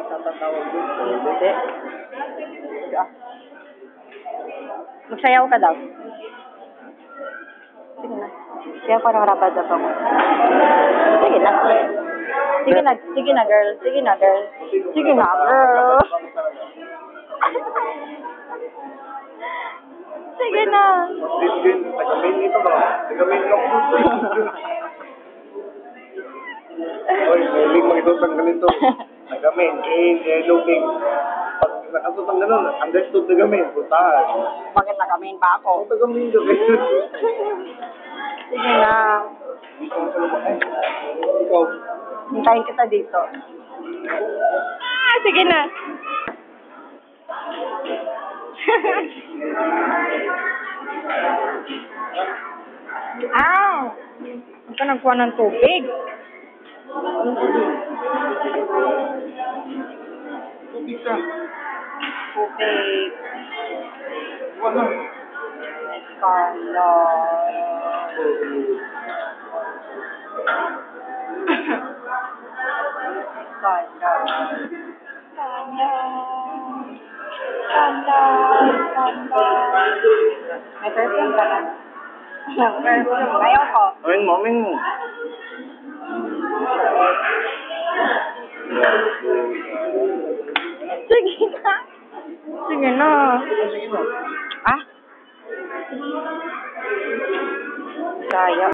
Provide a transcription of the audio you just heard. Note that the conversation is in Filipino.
Tatawag doon. Hindi. Sige ah. Magsayaw ka daw. Sige na. Kaya ko ng rabadaba mo. Sige na. Sige na. Sige na, girl. Sige na, girl. Sige na, girl. Sige na. Din, taga-main nito ba? Taga-main ka po. Oy, mailing mag-itutang ganito. Taga-main, yellow king. Pag nakatutang ganun, understood taga-main, putahan. Bakit naka-main pa ako? Taga-main ka kayo. Sige na. Dito ako sa lumaki. Ikaw. Hintayin kita dito. Ah, sige na. Ah! Ito nagkuha ng tubig. Tubig ka. Tubig. Wala. Kala. Kala. Kala. Kala. May perfume ka na. Perfume. Ayaw ko. Amin mo. Sige na. Sige na. Sige na. Ah? Sayang.